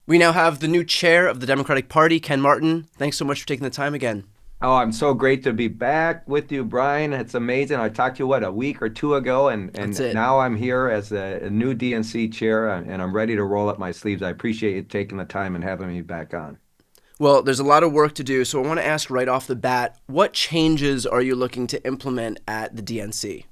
We now have the new chair of the Democratic Party, Ken Martin. Thanks so much for taking the time again. Oh, I'm so great to be back with you, Brian. It's amazing. I talked to you, a week or two ago, and, That's and it. now I'm here as a new DNC chair, and I'm ready to roll up my sleeves. I appreciate you taking the time and having me back on. Well, there's a lot of work to do, so I want to ask right off the bat, what changes are you looking to implement at the DNC?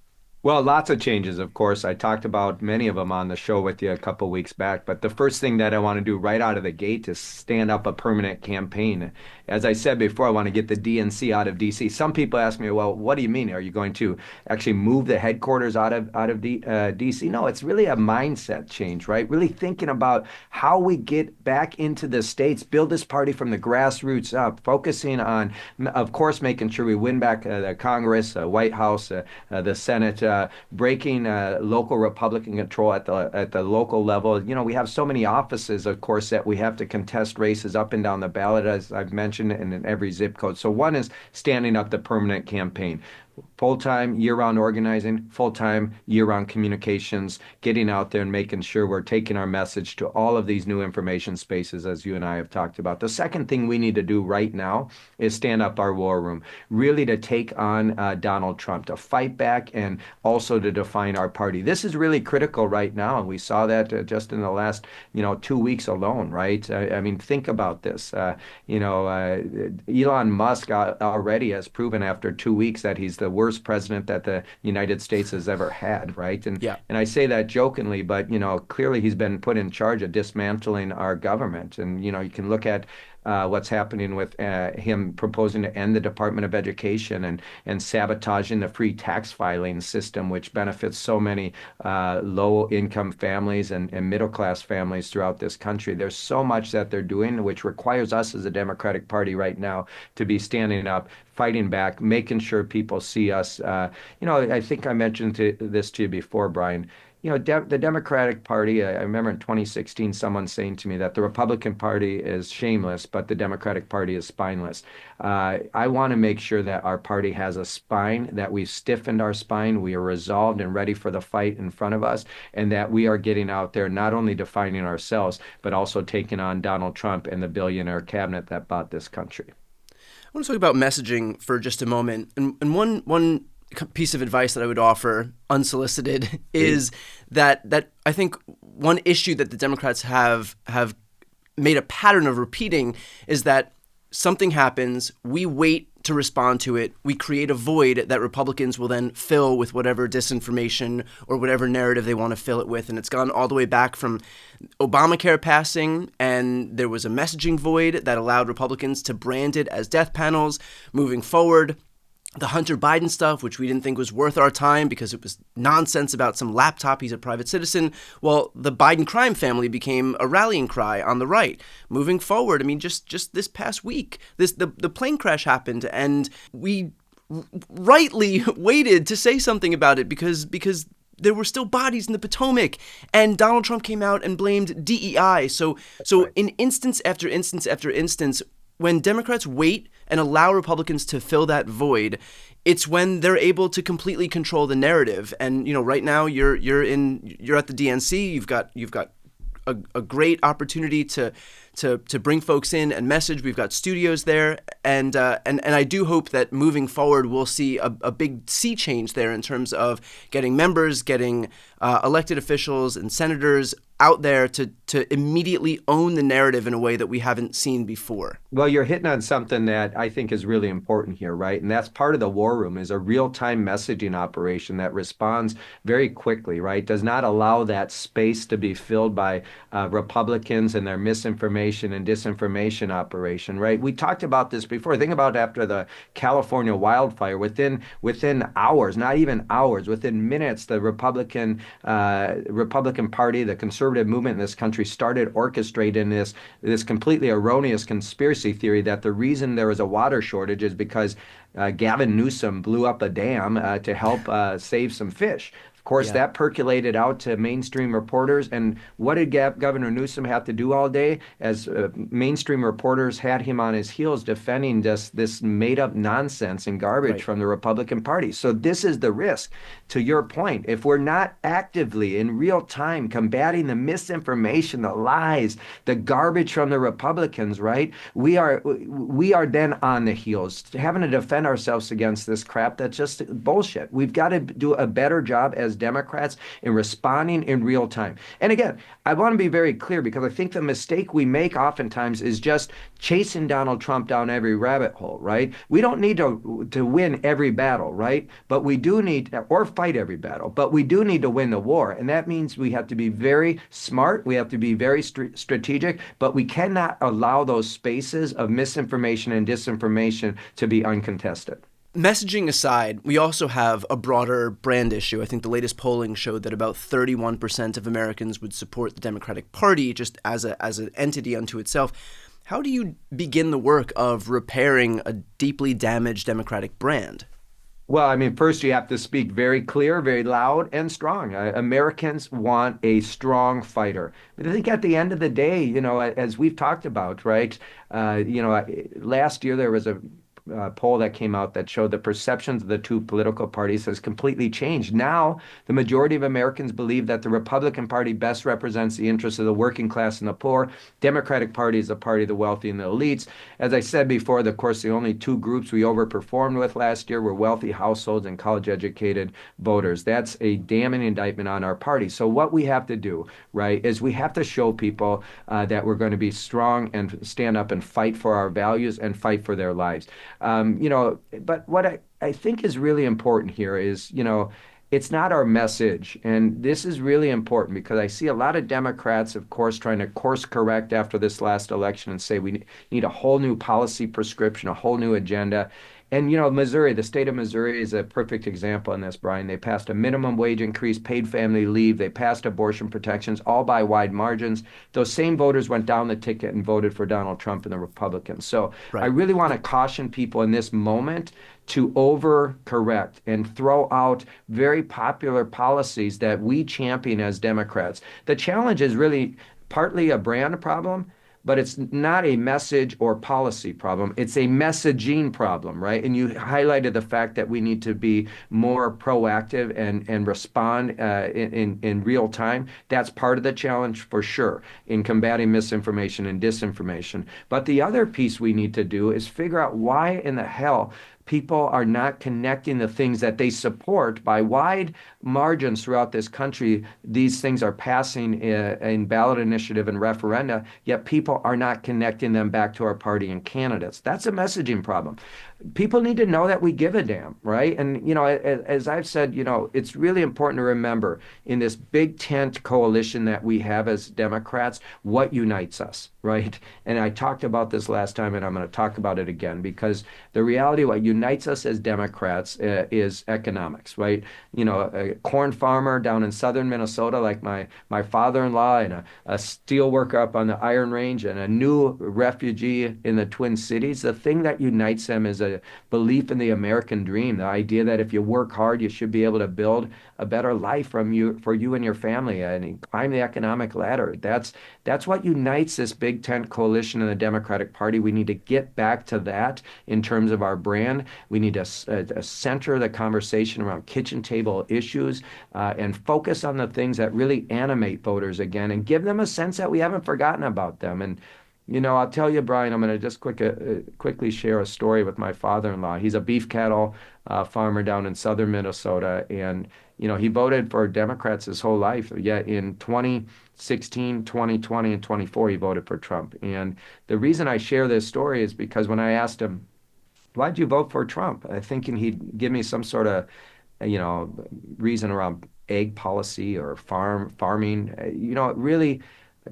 Well, lots of changes, of course. I talked about many of them on the show with you a couple weeks back. But the first thing that I want to do right out of the gate is stand up a permanent campaign. As I said before, I want to get the DNC out of DC. Some people ask me, well, what do you mean? Are you going to actually move the headquarters out of DC? No, it's really a mindset change, right? Really thinking about how we get back into the states, build this party from the grassroots up, focusing on, of course, making sure we win back the Congress, White House, the Senate, breaking local Republican control at the local level. You know, we have so many offices, of course, that we have to contest races up and down the ballot, as I've mentioned, and in every zip code. So one is standing up the permanent campaign. Full-time year-round organizing, full-time year-round communications, getting out there and making sure we're taking our message to all of these new information spaces, as you and I have talked about. The second thing we need to do right now is stand up our war room, really to take on Donald Trump, to fight back and also to define our party. This is really critical right now, and we saw that just in the last, 2 weeks alone, right? I mean, think about this. Elon Musk already has proven after 2 weeks that he's the worst president that the United States has ever had, right? And Yeah. and I say that jokingly, but clearly he's been put in charge of dismantling our government. And you can look at what's happening with him proposing to end the Department of Education and sabotaging the free tax filing system, which benefits so many low-income families and middle-class families throughout this country. There's so much that they're doing, which requires us as a Democratic Party right now to be standing up, fighting back, making sure people see us. I think I mentioned this to you before, Brian. The Democratic Party, I remember in 2016, someone saying to me that the Republican Party is shameless, but the Democratic Party is spineless. I want to make sure that our party has a spine, that we've stiffened our spine, we are resolved and ready for the fight in front of us, and that we are getting out there not only defining ourselves, but also taking on Donald Trump and the billionaire cabinet that bought this country. I want to talk about messaging for just a moment. And one piece of advice that I would offer, unsolicited, is that I think one issue that the Democrats have made a pattern of repeating is that something happens, we wait to respond to it, we create a void that Republicans will then fill with whatever disinformation or whatever narrative they want to fill it with. And it's gone all the way back from Obamacare passing, and there was a messaging void that allowed Republicans to brand it as death panels. Moving forward, the Hunter Biden stuff, which we didn't think was worth our time because it was nonsense about some laptop, he's a private citizen. Well, the Biden crime family became a rallying cry on the right. Moving forward, I mean, just this past week, the plane crash happened, and we rightly waited to say something about it because there were still bodies in the Potomac, and Donald Trump came out and blamed DEI. So in instance after instance after instance, when Democrats wait and allow Republicans to fill that void, it's when they're able to completely control the narrative. And right now you're at the DNC. You've got a great opportunity to bring folks in and message. We've got studios there, and I do hope that moving forward we'll see a big sea change there in terms of getting members, getting elected officials and senators out there to immediately own the narrative in a way that we haven't seen before. Well, you're hitting on something that I think is really important here, right? And that's part of the war room, is a real-time messaging operation that responds very quickly, right? Does not allow that space to be filled by Republicans and their misinformation and disinformation operation, right? We talked about this before. Think about after the California wildfire, within hours, not even hours, within minutes, the Republican Party, the conservative movement in this country started orchestrating this completely erroneous conspiracy theory that the reason there was a water shortage is because Gavin Newsom blew up a dam to help save some fish. Of course, Yeah. that percolated out to mainstream reporters. And what did Governor Newsom have to do all day as mainstream reporters had him on his heels defending just this made up nonsense and garbage Right. from the Republican Party? So this is the risk. To your point, if we're not actively in real time combating the misinformation, the lies, the garbage from the Republicans, right? We are then on the heels, having to defend ourselves against this crap that's just bullshit. We've got to do a better job as Democrats in responding in real time. And again, I want to be very clear because I think the mistake we make oftentimes is just chasing Donald Trump down every rabbit hole, right? We don't need to win every battle, right? But we do need, or fight every battle, but we do need to win the war. And that means we have to be very smart. We have to be very strategic, but we cannot allow those spaces of misinformation and disinformation to be uncontested. Messaging aside, we also have a broader brand issue. I think the latest polling showed that about 31% of Americans would support the Democratic Party just as an entity unto itself. How do you begin the work of repairing a deeply damaged Democratic brand? Well, I mean, first you have to speak very clear, very loud, and strong. Americans want a strong fighter. But I think at the end of the day, as we've talked about, right? Last year there was a poll that came out that showed the perceptions of the two political parties has completely changed. Now, the majority of Americans believe that the Republican Party best represents the interests of the working class and the poor. Democratic Party is the party of the wealthy and the elites. As I said before, of course, the only two groups we overperformed with last year were wealthy households and college-educated voters. That's a damning indictment on our party. So what we have to do, right, is we have to show people that we're going to be strong and stand up and fight for our values and fight for their lives. But what I think is really important here is, it's not our message. And this is really important because I see a lot of Democrats, of course, trying to course correct after this last election and say we need a whole new policy prescription, a whole new agenda. And, Missouri, the state of Missouri is a perfect example in this, Brian. They passed a minimum wage increase, paid family leave. They passed abortion protections, all by wide margins. Those same voters went down the ticket and voted for Donald Trump and the Republicans. So I Right. really want to caution people in this moment to overcorrect and throw out very popular policies that we champion as Democrats. The challenge is really partly a brand problem, but it's not a message or policy problem. It's a messaging problem, right? And you highlighted the fact that we need to be more proactive and respond in real time. That's part of the challenge for sure in combating misinformation and disinformation. But the other piece we need to do is figure out why in the hell people are not connecting the things that they support by wide margins throughout this country. These things are passing in ballot initiative and referenda, yet people are not connecting them back to our party and candidates. That's a messaging problem. People need to know that we give a damn, right? And, as I've said, it's really important to remember in this big tent coalition that we have as Democrats, what unites us, right? And I talked about this last time, and I'm going to talk about it again, because the reality, what unites us as Democrats is economics, right? A corn farmer down in southern Minnesota, like my father-in-law, and a steel worker up on the Iron Range, and a new refugee in the Twin Cities, the thing that unites them is a belief in the American dream, the idea that if you work hard, you should be able to build a better life for you and your family and climb the economic ladder. That's what unites this big tent coalition in the Democratic Party. We need to get back to that in terms of our brand. We need to center the conversation around kitchen table issues and focus on the things that really animate voters again and give them a sense that we haven't forgotten about them. And I'll tell you, Brian, I'm going to just quickly share a story with my father-in-law. He's a beef cattle farmer down in southern Minnesota, and he voted for Democrats his whole life. Yet in 2016, 2020, and 24, he voted for Trump. And the reason I share this story is because when I asked him, "Why'd you vote for Trump?" thinking he'd give me some sort of, reason around egg policy or farming. It really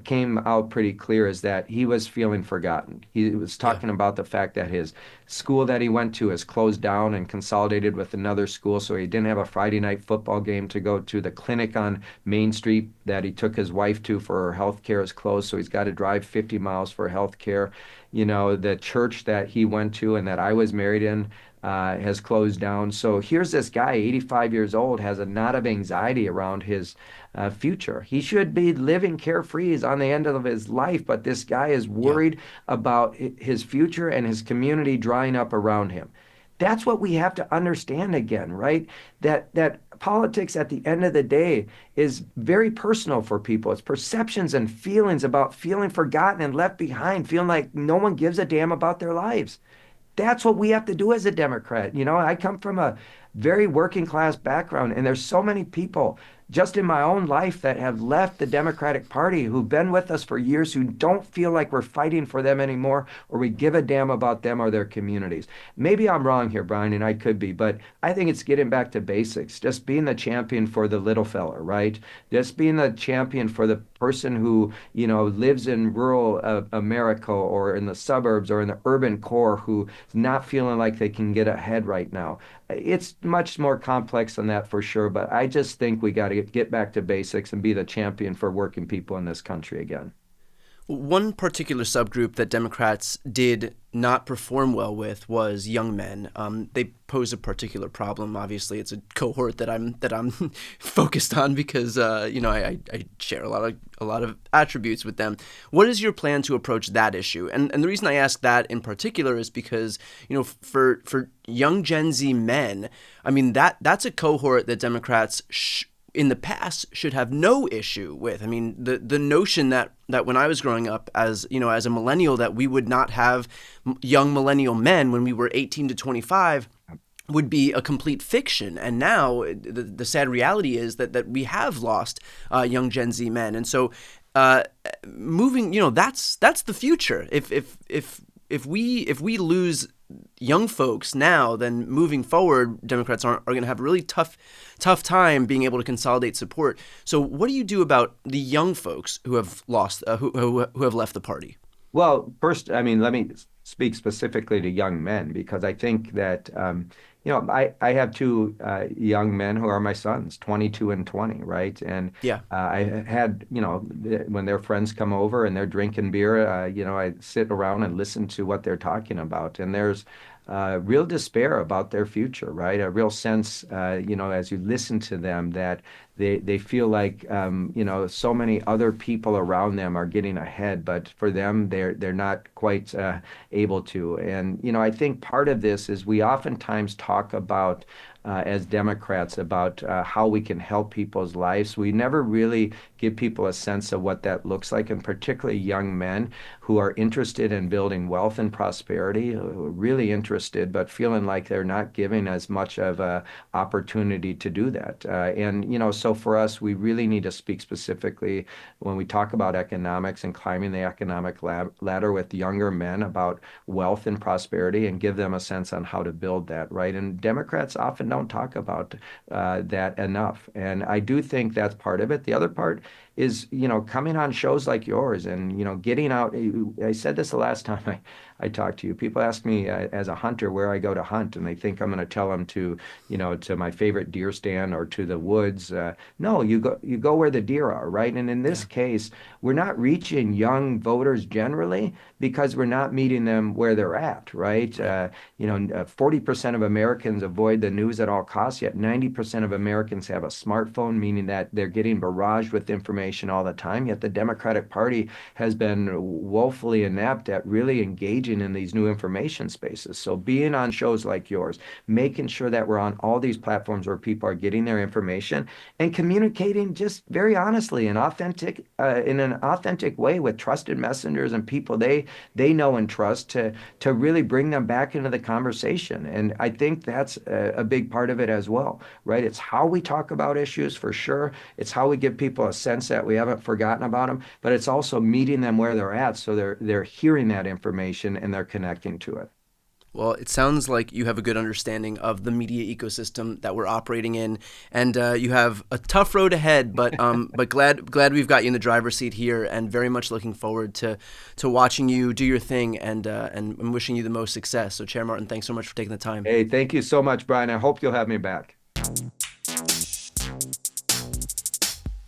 came out pretty clear is that he was feeling forgotten. He was talking about the fact that his school that he went to has closed down and consolidated with another school, so he didn't have a Friday night football game to go to. The clinic on Main Street that he took his wife to for her health care is closed, so he's got to drive 50 miles for health care. The church that he went to and that I was married in has closed down. So here's this guy, 85 years old, has a knot of anxiety around his future. He should be living carefree. He's on the end of his life, but this guy is Yeah. worried about his future and his community drying up around him. That's what we have to understand again, right? That politics at the end of the day is very personal for people. It's perceptions and feelings about feeling forgotten and left behind, feeling like no one gives a damn about their lives. That's what we have to do as a Democrat. I come from a very working class background, and there's so many people just in my own life that have left the Democratic Party who've been with us for years who don't feel like we're fighting for them anymore or we give a damn about them or their communities. Maybe I'm wrong here, Brian, and I could be, but I think it's getting back to basics, just being the champion for the little fella, right? Just being the champion for the person who, lives in rural America or in the suburbs or in the urban core who's not feeling like they can get ahead right now. It's much more complex than that for sure, but I just think we got to get back to basics and be the champion for working people in this country again. One particular subgroup that Democrats did not perform well with was young men. They pose a particular problem. Obviously, it's a cohort that I'm focused on because I share a lot of attributes with them. What is your plan to approach that issue? And the reason I ask that in particular is because for young Gen Z men, I mean that's a cohort that Democrats in the past should have no issue with. I mean, the notion that when I was growing up as a millennial, that we would not have young millennial men when we were 18 to 25 would be a complete fiction. And now the sad reality is that we have lost young Gen Z men. And so moving, that's the future. If we lose young folks now, then moving forward, Democrats are going to have a really tough time being able to consolidate support. So what do you do about the young folks who have lost, who have left the party? Well, first, I mean, let me speak specifically to young men because I think that, I have two young men who are my sons, 22 and 20, right? And Yeah. I had, when their friends come over and they're drinking beer, I sit around and listen to what they're talking about. And there's real despair about their future, right? A real sense, as you listen to them, that they feel like, so many other people around them are getting ahead, but for them, they're not quite able to. And, I think part of this is we oftentimes talk about as Democrats about how we can help people's lives. We never really give people a sense of what that looks like, and particularly young men who are interested in building wealth and prosperity, who are really interested, but feeling like they're not given as much of a opportunity to do that. So for us, we really need to speak specifically when we talk about economics and climbing the economic ladder with younger men about wealth and prosperity and give them a sense on how to build that, right? And Democrats often don't talk about that enough. And I do think that's part of it. The other part is, coming on shows like yours and, getting out. I said this the last time I talked to you. People ask me as a hunter where I go to hunt, and they think I'm going to tell them to my favorite deer stand or to the woods. No, you go where the deer are, right? And in this case, we're not reaching young voters generally because we're not meeting them where they're at, right? 40% of Americans avoid the news at all costs, yet 90% of Americans have a smartphone, meaning that they're getting barraged with information all the time. Yet the Democratic Party has been woefully inept at really engaging in these new information spaces. So being on shows like yours, making sure that we're on all these platforms where people are getting their information and communicating just very honestly and authentic, in an authentic way with trusted messengers and people they know and trust to really bring them back into the conversation. And I think that's a big part of it as well, right? It's how we talk about issues for sure. It's how we give people a sense that we haven't forgotten about them, but it's also meeting them where they're at so they're hearing that information and they're connecting to it. Well, it sounds like you have a good understanding of the media ecosystem that we're operating in, and you have a tough road ahead. But glad we've got you in the driver's seat here, and very much looking forward to watching you do your thing, and I'm wishing you the most success. So, Chair Martin, thanks so much for taking the time. Hey, thank you so much, Brian. I hope you'll have me back.